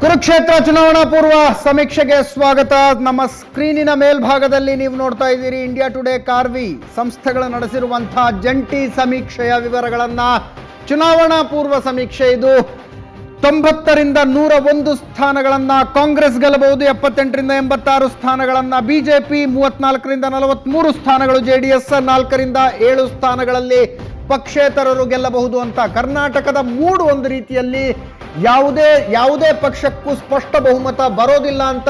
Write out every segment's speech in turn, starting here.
ಕುರುಕ್ಷೇತ್ರ ಚುನಾವಣಾ ಪೂರ್ವ ಸಮೀಕ್ಷೆಗೆ ಸ್ವಾಗತ. ನಮ್ಮ ಸ್ಕ್ರೀನಿನ ಮೇಲ್ಭಾಗದಲ್ಲಿ ನೀವು ನೋಡ್ತಾ ಇದ್ದೀರಿ ಇಂಡಿಯಾ ಟುಡೇ ಕಾರ್ವಿ ಸಂಸ್ಥೆಗಳು ನಡೆಸಿರುವಂತಹ ಜಂಟಿ ಸಮೀಕ್ಷೆಯ ವಿವರಗಳನ್ನ. ಚುನಾವಣಾ ಪೂರ್ವ ಸಮೀಕ್ಷೆ ಇದು. 90ರಿಂದ 101 ಸ್ಥಾನಗಳನ್ನ ಕಾಂಗ್ರೆಸ್ ಗೆಲ್ಲಬಹುದು, 78ರಿಂದ 86 ಸ್ಥಾನಗಳನ್ನ ಬಿಜೆಪಿ, 34ರಿಂದ 43 ಸ್ಥಾನಗಳು ಜೆಡಿಎಸ್, 4ರಿಂದ 7 ಸ್ಥಾನಗಳಲ್ಲಿ ಪಕ್ಷೇತರರು ಗೆಲ್ಲಬಹುದು ಅಂತ. ಕರ್ನಾಟಕದ ಮೂಡ್ ಒಂದು ರೀತಿಯಲ್ಲಿ ಯಾವುದೇ ಪಕ್ಷಕ್ಕೂ ಸ್ಪಷ್ಟ ಬಹುಮತ ಬರೋದಿಲ್ಲ ಅಂತ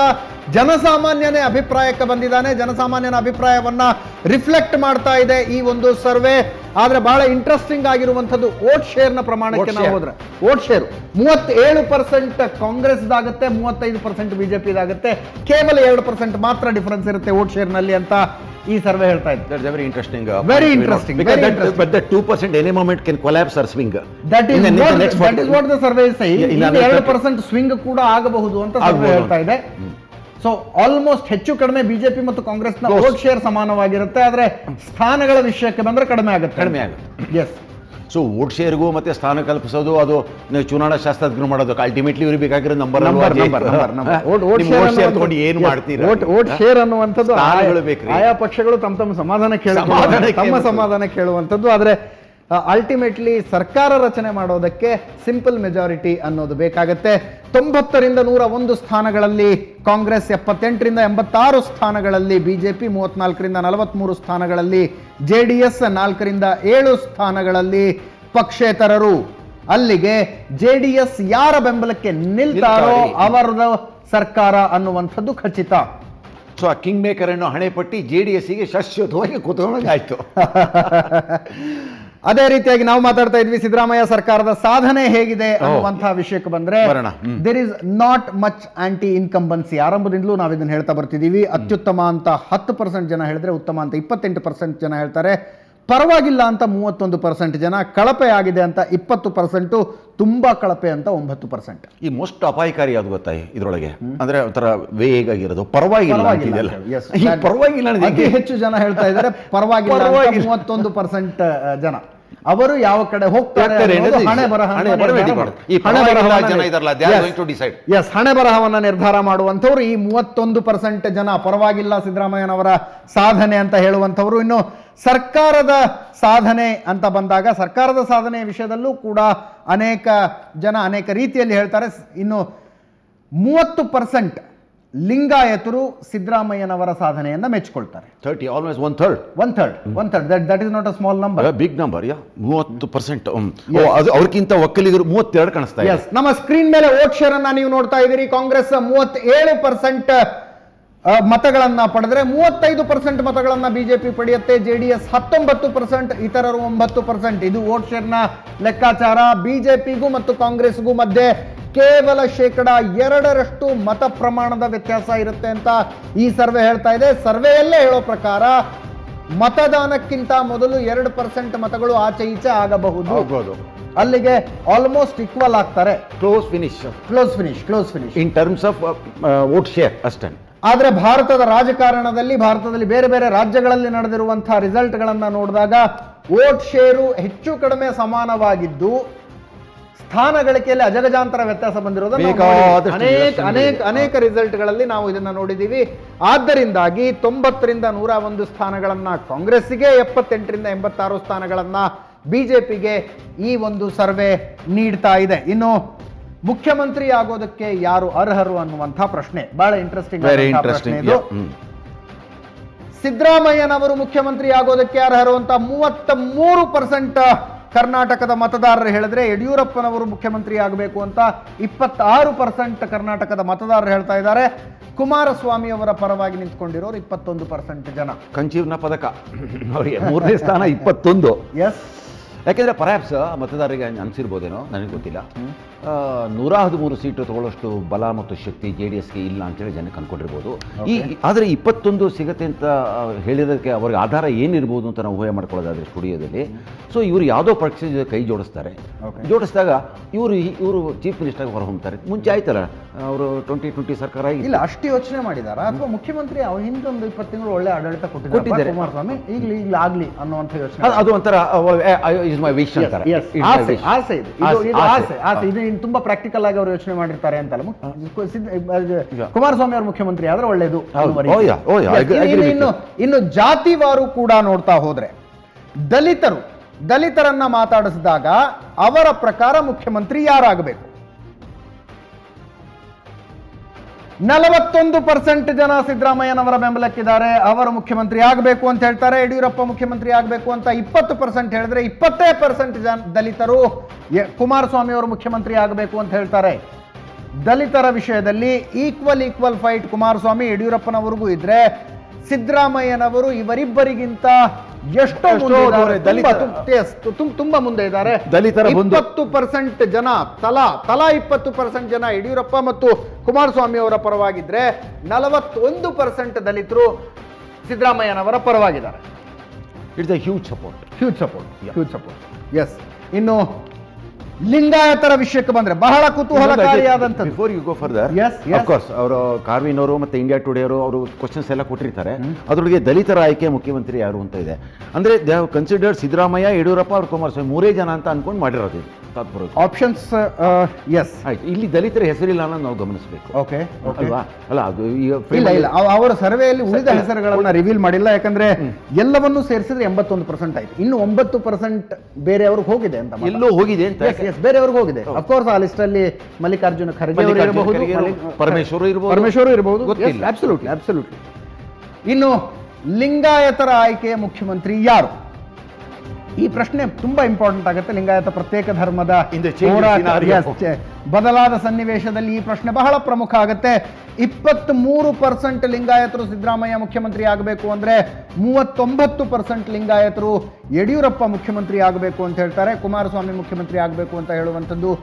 ಜನಸಾಮಾನ್ಯನೇ ಅಭಿಪ್ರಾಯಕ್ಕೆ ಬಂದಿದ್ದಾನೆ. ಜನಸಾಮಾನ್ಯನ ಅಭಿಪ್ರಾಯವನ್ನ ರಿಫ್ಲೆಕ್ಟ್ ಮಾಡ್ತಾ ಇದೆ ಈ ಒಂದು ಸರ್ವೆ. ಆದ್ರೆ ಬಹಳ ಇಂಟ್ರೆಸ್ಟಿಂಗ್ ಆಗಿರುವಂಥದ್ದು ವೋಟ್ ಶೇರ್ನ ಪ್ರಮಾಣಕ್ಕೆ ನಾವು ಹೋದ್ರೆ, ವೋಟ್ ಶೇರ್ 37% ಕಾಂಗ್ರೆಸ್ದಾಗುತ್ತೆ, 35% ಬಿಜೆಪಿದಾಗುತ್ತೆ. ಕೇವಲ 2% ಮಾತ್ರ ಡಿಫರೆನ್ಸ್ ಇರುತ್ತೆ ವೋಟ್ ಶೇರ್ನಲ್ಲಿ ಅಂತ ಈ ಸರ್ವೆ ಹೇಳ್ತಾ ಇದೆ. That's very interesting. Very interesting. But that 2% any moment can collapse or swing. That is what the survey is saying. 2% swing ಕೂಡ ಆಗಬಹುದು ಅಂತ ಸರ್ವೆ ಹೇಳ್ತಾ ಇದೆ. ಸೊ ಆಲ್ಮೋಸ್ಟ್ ಹೆಚ್ಚು ಕಡಿಮೆ ಬಿಜೆಪಿ ಮತ್ತು ಕಾಂಗ್ರೆಸ್ನ ವೋಟ್ ಶೇರ್ ಸಮಾನವಾಗಿರುತ್ತೆ. ಆದ್ರೆ ಸ್ಥಾನಗಳ ವಿಷಯಕ್ಕೆ ಬಂದ್ರೆ ಕಡಿಮೆ ಆಗುತ್ತೆ. ಎಸ್. ಸೊ ವೋಟ್ ಶೇರ್ಗೂ ಮತ್ತೆ ಸ್ಥಾನ ಕಲ್ಪಿಸೋದು ಅದು ಚುನಾವಣಾ ಶಾಸ್ತ್ರಜ್ಞರು ಮಾಡೋದು. ಅಲ್ಟಿಮೇಟ್ಲಿ ಇವ್ರಿಗೆ ಬೇಕಾಗಿರೋ ನಂಬರ್ ತಗೊಂಡು ಏನು ಮಾಡ್ತೀರಾ? ವೋಟ್ ಶೇರ್ ಅನ್ನುವಂಥದ್ದು ಆಯಾ ಪಕ್ಷಗಳು ತಮ್ಮ ಸಮಾಧಾನ ಕೇಳುವಂಥದ್ದು. ಆದ್ರೆ ಅಲ್ಟಿಮೇಟ್ಲಿ ಸರ್ಕಾರ ರಚನೆ ಮಾಡೋದಕ್ಕೆ ಸಿಂಪಲ್ ಮೆಜಾರಿಟಿ ಅನ್ನೋದು ಬೇಕಾಗತ್ತೆ. 90ರಿಂದ 101 ಸ್ಥಾನಗಳಲ್ಲಿ ಕಾಂಗ್ರೆಸ್, 78ರಿಂದ 86 ಸ್ಥಾನಗಳಲ್ಲಿ ಬಿಜೆಪಿ, 34ರಿಂದ 43 ಸ್ಥಾನಗಳಲ್ಲಿ ಜೆಡಿಎಸ್, 4ರಿಂದ 7 ಸ್ಥಾನಗಳಲ್ಲಿ ಪಕ್ಷೇತರರು. ಅಲ್ಲಿಗೆ ಜೆಡಿಎಸ್ ಯಾರ ಬೆಂಬಲಕ್ಕೆ ನಿಲ್ತಾರೋ ಅವರದ ಸರ್ಕಾರ ಅನ್ನುವಂಥದ್ದು ಖಚಿತ. ಸೊ ಆ ಕಿಂಗ್ ಮೇಕರ್ ಅನ್ನೋ ಹಣೆ ಪಟ್ಟಿ ಜೆಡಿಎಸ್ಗೆ ಶಾಶ್ವತವಾಗಿ ಕೂತ್ಕೊಂಡಾಯ್ತು. ಅದೇ ರೀತಿಯಾಗಿ ನಾವು ಮಾತಾಡ್ತಾ ಇದ್ವಿ ಸಿದ್ದರಾಮಯ್ಯ ಸರ್ಕಾರದ ಸಾಧನೆ ಹೇಗಿದೆ ಅನ್ನುವಂತಹ ವಿಷಯಕ್ಕೆ ಬಂದ್ರೆ, there is not much anti incumbency. ಆರಂಭದಿಂದಲೂ ನಾವು ಇದನ್ನು ಹೇಳ್ತಾ ಬರ್ತಿದೀವಿ. ಅತ್ಯುತ್ತಮ ಅಂತ 10% ಜನ ಹೇಳಿದ್ರೆ, ಉತ್ತಮ ಅಂತ 28% ಜನ ಹೇಳ್ತಾರೆ, ಪರವಾಗಿಲ್ಲ ಅಂತ 31% ಜನ, ಕಳಪೆ ಆಗಿದೆ ಅಂತ 20%, ತುಂಬಾ ಕಳಪೆ ಅಂತ 9%. ಈ ಮೋಸ್ಟ್ ಅಪಾಯಕಾರಿ ಯಾವ್ದು ಗೊತ್ತಾ ಇದ್ರೊಳಗೆ? ಅಂದ್ರೆ ಒಂಥರ ವೇಗ್ ಆಗಿರೋದು ಪರವಾಗಿಲ್ಲ. ಅತಿ ಹೆಚ್ಚು ಜನ ಹೇಳ್ತಾ ಇದ್ದಾರೆ ಪರವಾಗಿಲ್ಲ, 31% ಜನ. ಅವರು ಯಾವ ಕಡೆ ಹೋಗ್ತಾರೆ ಹಣೆ ಬರಹವನ್ನ ನಿರ್ಧಾರ ಮಾಡುವಂಥವ್ರು ಈ 31% ಜನ. ಪರವಾಗಿಲ್ಲ ಸಿದ್ದರಾಮಯ್ಯನವರ ಸಾಧನೆ ಅಂತ ಹೇಳುವಂಥವ್ರು. ಇನ್ನು ಸರ್ಕಾರದ ಸಾಧನೆ ಅಂತ ಬಂದಾಗ, ಸರ್ಕಾರದ ಸಾಧನೆಯ ವಿಷಯದಲ್ಲೂ ಕೂಡ ಅನೇಕ ಜನ ಅನೇಕ ರೀತಿಯಲ್ಲಿ ಹೇಳ್ತಾರೆ. ಇನ್ನು 30% ಲಿಂಗಾಯತರು ಸಿದ್ದರಾಮಯ್ಯನವರ ಸಾಧನೆಯನ್ನ ಮೆಚ್ಚಿಕೊಳ್ತಾರೆ. 30, almost one third. That is not a small number. Big number, yeah. 30%. ಅವ್ರಕ್ಕಿಂತ ಒಕ್ಕಲಿಗರು 32 ಕಾಣಿಸ್ತಾ ಇದೆ. ನಮ್ಮ ಸ್ಕ್ರೀನ್ ಮೇಲೆ ವೋಟ್ ಶೇರ್ ಅನ್ನ ನೀವು ನೋಡ್ತಾ ಇದ್ದೀರಿ. ಕಾಂಗ್ರೆಸ್ 37% ಮತಗಳನ್ನ ಪಡೆದ್ರೆ, 35% ಮತಗಳನ್ನ ಬಿಜೆಪಿ ಪಡೆಯುತ್ತೆ. ಜೆಡಿಎಸ್ 19%, ಇತರರು 9%. ಇದು ವೋಟ್ ಶೇರ್ನ ಲೆಕ್ಕಾಚಾರ. ಬಿಜೆಪಿಗೂ ಮತ್ತು ಕಾಂಗ್ರೆಸ್ಗೂ ಮಧ್ಯೆ ಕೇವಲ 2% ಮತ ಪ್ರಮಾಣದ ವ್ಯತ್ಯಾಸ ಇರುತ್ತೆ ಅಂತ ಈ ಸರ್ವೆ ಹೇಳ್ತಾ ಇದೆ. ಸರ್ವೆಯಲ್ಲೇ ಹೇಳೋ ಪ್ರಕಾರ ಮತದಾನಕ್ಕಿಂತ ಮೊದಲು 2% ಮತಗಳು ಆಚೆ ಈಚೆ ಆಗಬಹುದು. ಅಲ್ಲಿಗೆ ಆಲ್ಮೋಸ್ಟ್ ಈಕ್ವಲ್ ಆಗ್ತಾರೆ. Close finish in terms of vote share ಅಷ್ಟೇ. ಆದ್ರೆ ಭಾರತದಲ್ಲಿ ಬೇರೆ ಬೇರೆ ರಾಜ್ಯಗಳಲ್ಲಿ ನಡೆದಿರುವಂತಹ ರಿಸಲ್ಟ್ಗಳನ್ನ ನೋಡಿದಾಗ ವೋಟ್ ಶೇರು ಹೆಚ್ಚು ಕಡಿಮೆ ಸಮಾನವಾಗಿದ್ದು, ಸ್ಥಾನ ಗಳಿಕೆಯಲ್ಲಿ ಅಜಗಜಾಂತರ ವ್ಯತ್ಯಾಸ ಬಂದಿರೋದನ್ನು ಅನೇಕ ರಿಸಲ್ಟ್ಗಳಲ್ಲಿ ನಾವು ಇದನ್ನ ನೋಡಿದ್ದೀವಿ. ಆದ್ದರಿಂದಾಗಿ 90ರಿಂದ 101 ಸ್ಥಾನಗಳನ್ನ ಕಾಂಗ್ರೆಸ್ಸಿಗೆ, 78ರಿಂದ 86 ಸ್ಥಾನಗಳನ್ನ ಬಿಜೆಪಿಗೆ ಈ ಒಂದು ಸರ್ವೆ ನೀಡ್ತಾ ಇದೆ. ಇನ್ನು ಮುಖ್ಯಮಂತ್ರಿ ಆಗೋದಕ್ಕೆ ಯಾರು ಅರ್ಹರು ಅನ್ನುವಂತಹ ಪ್ರಶ್ನೆ ಬಹಳ ಇಂಟ್ರೆಸ್ಟಿಂಗ್ ಪ್ರಶ್ನೆ ಇದು. ಸಿದ್ದರಾಮಯ್ಯನವರು ಮುಖ್ಯಮಂತ್ರಿ ಆಗೋದಕ್ಕೆ ಅರ್ಹರು ಅಂತ 33% ಕರ್ನಾಟಕದ ಮತದಾರರು ಹೇಳಿದ್ರೆ, ಯಡಿಯೂರಪ್ಪನವರು ಮುಖ್ಯಮಂತ್ರಿ ಆಗಬೇಕು ಅಂತ 26% ಕರ್ನಾಟಕದ ಮತದಾರರು ಹೇಳ್ತಾ ಇದ್ದಾರೆ. ಕುಮಾರಸ್ವಾಮಿ ಅವರ ಪರವಾಗಿ ನಿಂತ್ಕೊಂಡಿರೋರು 21% ಜನ. ಕಂಚೀವ್ನ ಪದಕ ಅವರಿಗೆ 3ನೇ ಸ್ಥಾನ 21. ಎಸ್. ಯಾಕೆಂದ್ರೆ ಪರ್ಹ್ಯಾಪ್ಸ್ ಮತದಾರರಿಗೆ ಅನಿಸಿರ್ಬೋದೇನೋ, ನನಗೆ ಗೊತ್ತಿಲ್ಲ. 113 ಸೀಟು ತಗೊಳ್ಳೋಷ್ಟು ಬಲ ಮತ್ತು ಶಕ್ತಿ JDSಗೆ ಇಲ್ಲ ಅಂತೇಳಿ ಜನಕ್ಕೆ ಅನ್ಕೊಂಡಿರ್ಬೋದು. ಆದರೆ 21 ಸಿಗತ್ತೆ ಅಂತ ಹೇಳಿರೋದಕ್ಕೆ ಅವ್ರಿಗೆ ಆಧಾರ ಏನಿರ್ಬೋದು ಅಂತ ನಾವು ಊಹೆ ಮಾಡ್ಕೊಳ್ಳೋದಾದ್ರೆ ಸ್ಟುಡಿಯೋದಲ್ಲಿ. ಸೊ ಇವರು ಯಾವುದೋ ಪಕ್ಷದ ಕೈ ಜೋಡಿಸಿದಾಗ ಇವರು ಚೀಫ್ ಮಿನಿಸ್ಟರ್ ಹೊರಹೊಮ್ತಾರೆ. ಮುಂಚೆ ಆಯ್ತಲ್ಲ, ಅವರು 2020 ಸರ್ಕಾರ ಇಲ್ಲ ಅಷ್ಟು ಯೋಚನೆ ಮಾಡಿದಾರ, ಅಥವಾ ಮುಖ್ಯಮಂತ್ರಿ ಹಿಂದೊಂದು 20 ತಿಂಗಳು ಒಳ್ಳೆ ಆಡಳಿತ ಕೊಟ್ಟಿದ್ದಾರೆ ಕುಮಾರಸ್ವಾಮಿ, ಈಗಲೂ ಆಗ್ಲಿ ಅನ್ನುವಂಥ ಯೋಚನೆ. ಅದು ಒಂಥರ ಇಸ್ ಮೈ ವಿಶ್ ಅಂತಾರೆ. ಆಸೆ ಇದು ಇನ್ನು ತುಂಬಾ ಪ್ರಾಕ್ಟಿಕಲ್ ಆಗಿ ಅವರು ಯೋಚನೆ ಮಾಡಿರ್ತಾರೆ ಅಂತಲ್ಲ. ಕುಮಾರಸ್ವಾಮಿ ಅವರು ಮುಖ್ಯಮಂತ್ರಿ ಆದ್ರೆ ಒಳ್ಳೇದು. ಇನ್ನು ಜಾತಿವಾರು ಕೂಡ ನೋಡ್ತಾ ಹೋದ್ರೆ ದಲಿತರನ್ನ ಮಾತಾಡಿಸಿದಾಗ ಅವರ ಪ್ರಕಾರ ಮುಖ್ಯಮಂತ್ರಿ ಯಾರಾಗಬೇಕು? 41% ಜನ ಸಿದ್ದರಾಮಯ್ಯನವರ ಬೆಂಬಲಕ್ಕಿದ್ದಾರೆ, ಅವರು ಮುಖ್ಯಮಂತ್ರಿ ಆಗಬೇಕು ಅಂತ ಹೇಳ್ತಾರೆ. ಯಡಿಯೂರಪ್ಪ ಮುಖ್ಯಮಂತ್ರಿ ಆಗಬೇಕು ಅಂತ 20% ಹೇಳಿದ್ರೆ 20% ಜನ ದಲಿತರು ಕುಮಾರಸ್ವಾಮಿ ಅವರು ಮುಖ್ಯಮಂತ್ರಿ ಆಗಬೇಕು ಅಂತ ಹೇಳ್ತಾರೆ. ದಲಿತರ ವಿಷಯದಲ್ಲಿ ಈಕ್ವಲ್ ಫೈಟ್ ಕುಮಾರಸ್ವಾಮಿ ಯಡಿಯೂರಪ್ಪನವರಿಗೂ ಇದ್ರೆ, ಸಿದ್ದರಾಮಯ್ಯನವರು ಇವರಿಬ್ಬರಿಗಿಂತ ಎಷ್ಟೋ ತುಂಬಾ ಮುಂದೆ ಇದ್ದಾರೆ. ದಲಿತರ 20% ಜನ ತಲಾ 20% ಜನ ಯಡಿಯೂರಪ್ಪ ಮತ್ತು ಕುಮಾರಸ್ವಾಮಿ ಅವರ ಪರವಾಗಿದ್ರೆ 41% ದಲಿತರು ಸಿದ್ದರಾಮಯ್ಯನವರ ಪರವಾಗಿದ್ದಾರೆ. It's a huge support. Yes. ಇನ್ನು ಲಿಂಗಾಯತರ ವಿಷಯಕ್ಕೆ ಬಂದ್ರೆ ಬಹಳ ಕುತೂಹಲಕಾರಿಯಾದಂಥದ್ದು. Before you go further, of course ಅವರು ಕಾರ್ವಿನವರು ಮತ್ತೆ ಇಂಡಿಯಾ ಟುಡೇ ಅವರು ಕ್ವಶನ್ಸ್ ಎಲ್ಲ ಕೊಟ್ಟಿರ್ತಾರೆ. ಅದರೊಳಗೆ ದಲಿತರ ಆಯ್ಕೆ ಮುಖ್ಯಮಂತ್ರಿ ಯಾರು ಅಂತ ಇದೆ. ಅಂದ್ರೆ they have considered Siddaramaiah, Yediyurappa ಅವ್ರ ಕುಮಾರಸ್ವಾಮಿ ಮೂರೇ ಜನ ಅಂತ ಅನ್ಕೊಂಡು ಮಾಡಿರೋದು ಆಪ್ಷನ್ಸ್. ಎಸ್, ಆಯ್ತು. ಇಲ್ಲಿ ದಲಿತರ ಹೆಸರಿಲ್ಲ ಅನ್ನೋದು ನಾವು ಗಮನಿಸಬೇಕು. ಓಕೆ ಅಲ್ವಾ? ಅಲ್ಲ, ಅದು ಇಲ್ಲ ಅವರ ಸರ್ವೆಯಲ್ಲಿ ಉಳಿದ ಹೆಸರುಗಳನ್ನ ರಿವೀಲ್ ಮಾಡಿಲ್ಲ. ಯಾಕಂದ್ರೆ ಎಲ್ಲವನ್ನೂ ಸೇರಿಸಿದ್ರೆ 81% ಆಯ್ತು. ಇನ್ನು 9% ಬೇರೆಯವ್ರಿಗೆ ಹೋಗಿದೆ ಅಂತ, ಎಲ್ಲೋ ಹೋಗಿದೆ ಅಂತ. ಬೇರೆಯವ್ರಿಗೆ ಹೋಗಿದೆ. ಅಫ್ಕೋರ್ಸ್ ಆ ಲಿಸ್ಟ್ ಅಲ್ಲಿ ಮಲ್ಲಿಕಾರ್ಜುನ ಖರ್ಗೆ ಇರಬಹುದು, ಪರಮೇಶ್ವರ್ ಇರಬಹುದು. ಅಬ್ಸಲ್ಯೂಟ್ಲಿ. ಇನ್ನು ಲಿಂಗಾಯತರ ಆಯ್ಕೆಯ ಮುಖ್ಯಮಂತ್ರಿ ಯಾರು? ಈ ಪ್ರಶ್ನೆ ತುಂಬಾ ಇಂಪಾರ್ಟೆಂಟ್ ಆಗುತ್ತೆ. ಲಿಂಗಾಯತ ಪ್ರತ್ಯೇಕ ಧರ್ಮದ ಬದಲಾದ ಸನ್ನಿವೇಶದಲ್ಲಿ ಈ ಪ್ರಶ್ನೆ ಬಹಳ ಪ್ರಮುಖ ಆಗುತ್ತೆ. 23% ಲಿಂಗಾಯತರು ಸಿದ್ದರಾಮಯ್ಯ ಮುಖ್ಯಮಂತ್ರಿ ಆಗಬೇಕು ಅಂದ್ರೆ 39% ಲಿಂಗಾಯತರು ಯಡಿಯೂರಪ್ಪ ಮುಖ್ಯಮಂತ್ರಿ ಆಗಬೇಕು ಅಂತ ಹೇಳ್ತಾರೆ. ಕುಮಾರಸ್ವಾಮಿ ಮುಖ್ಯಮಂತ್ರಿ ಆಗಬೇಕು ಅಂತ ಹೇಳುವಂಥದ್ದು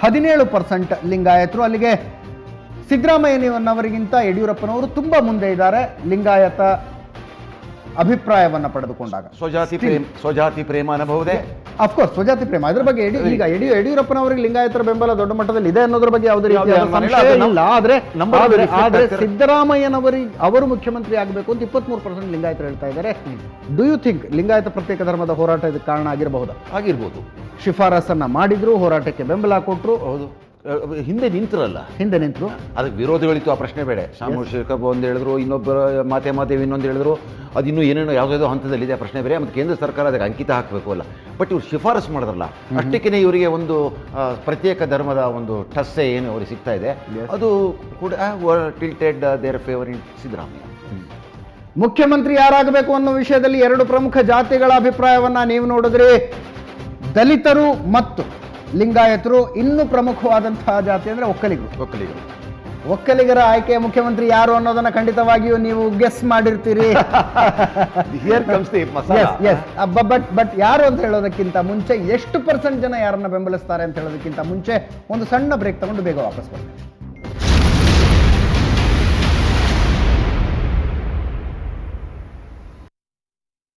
17% ಲಿಂಗಾಯತರು. ಅಲ್ಲಿಗೆ ಸಿದ್ದರಾಮಯ್ಯನವರಿಗಿಂತ ಯಡಿಯೂರಪ್ಪನವರು ತುಂಬಾ ಮುಂದೆ ಇದ್ದಾರೆ ಲಿಂಗಾಯತ ಅಭಿಪ್ರಾಯವನ್ನ ಪಡೆದುಕೊಂಡಾಗ. ಸ್ವಜಾತಿ ಪ್ರೇಮ ಅನುಭವದೆ. ಅಫ್ಕೋರ್ಸ್ ಸ್ವಜಾತಿ ಪ್ರೇಮ. ಅದ್ರ ಬಗ್ಗೆ ಈಗ ಯಡಿಯೂರಪ್ಪನವರಿಗೆ ಲಿಂಗಾಯತರ ಬೆಂಬಲ ದೊಡ್ಡ ಮಟ್ಟದಲ್ಲಿ ಇದೆ ಅನ್ನೋದ್ರ ಬಗ್ಗೆ ಯಾವುದೇ ರೀತಿಯ ಸಂಶಯ ಇಲ್ಲ. ಆದ್ರೆ ಅವರು ಮುಖ್ಯಮಂತ್ರಿ ಆಗಬೇಕು ಅಂತ 23% ಲಿಂಗಾಯತರು ಹೇಳ್ತಾ ಇದ್ದಾರೆ. ಡು ಯು ಥಿಂಕ್ ಲಿಂಗಾಯತ ಪ್ರತ್ಯೇಕ ಧರ್ಮದ ಹೋರಾಟ ಇದಕ್ಕೆ ಕಾರಣ ಆಗಿರಬಹುದು? ಶಿಫಾರಸನ್ನ ಮಾಡಿದ್ರು, ಹೋರಾಟಕ್ಕೆ ಬೆಂಬಲ ಕೊಟ್ಟರು. ಹೌದು, ಹಿಂದೆ ನಿಂತರು. ಅದಕ್ಕೆ ವಿರೋಧಿಗಳಿತ್ತು, ಆ ಪ್ರಶ್ನೆ ಬೇಡ. ಶಾಮಶೇಖರ್ ಒಂದು ಹೇಳಿದ್ರು, ಇನ್ನೊಬ್ಬರ ಮಾತೆ ಇನ್ನೊಂದು ಹೇಳಿದ್ರು. ಅದಿನ್ನೂ ಏನೇನೋ ಯಾವುದಾದ್ರು ಹಂತದಲ್ಲಿದೆ, ಆ ಪ್ರಶ್ನೆ ಬೇರೆ. ಮತ್ತು ಕೇಂದ್ರ ಸರ್ಕಾರ ಅದಕ್ಕೆ ಅಂಕಿತ ಹಾಕಬೇಕು ಅಲ್ಲ. ಬಟ್ ಇವ್ರು ಶಿಫಾರಸು ಮಾಡಿದ್ರಲ್ಲ, ಅಷ್ಟಕ್ಕೇ ಇವರಿಗೆ ಒಂದು ಪ್ರತ್ಯೇಕ ಧರ್ಮದ ಒಂದು ಟಸ್ಸೆ ಏನು ಅವ್ರಿಗೆ ಸಿಗ್ತಾ ಇದೆ, ಅದು ಕೂಡ ಟಿಲ್ಟೆಡ್ ದೇರ್ ಫೇವರ್ ಇನ್ ಸಿದ್ದರಾಮಯ್ಯ. ಮುಖ್ಯಮಂತ್ರಿ ಯಾರಾಗಬೇಕು ಅನ್ನೋ ವಿಷಯದಲ್ಲಿ ಎರಡು ಪ್ರಮುಖ ಜಾತಿಗಳ ಅಭಿಪ್ರಾಯವನ್ನ ನೀವು ನೋಡಿದ್ರಿ. ದಲಿತರು ಮತ್ತು ಲಿಂಗಾಯತರು. ಇನ್ನೂ ಪ್ರಮುಖವಾದಂತಹ ಜಾತಿ ಅಂದ್ರೆ ಒಕ್ಕಲಿಗರ ಆಯ್ಕೆಯ ಮುಖ್ಯಮಂತ್ರಿ ಯಾರು ಅನ್ನೋದನ್ನ ಖಂಡಿತವಾಗಿಯೂ ನೀವು ಗೆಸ್ ಮಾಡಿರ್ತೀರಿ. ಬಟ್ ಯಾರು ಅಂತ ಹೇಳೋದಕ್ಕಿಂತ ಮುಂಚೆ, ಎಷ್ಟು % ಜನ ಯಾರನ್ನ ಬೆಂಬಲಿಸ್ತಾರೆ ಅಂತ ಹೇಳೋದಕ್ಕಿಂತ ಮುಂಚೆ ಒಂದು ಸಣ್ಣ ಬ್ರೇಕ್ ತಗೊಂಡು ಬೇಗ ವಾಪಸ್ ಬರ್ತೀವಿ.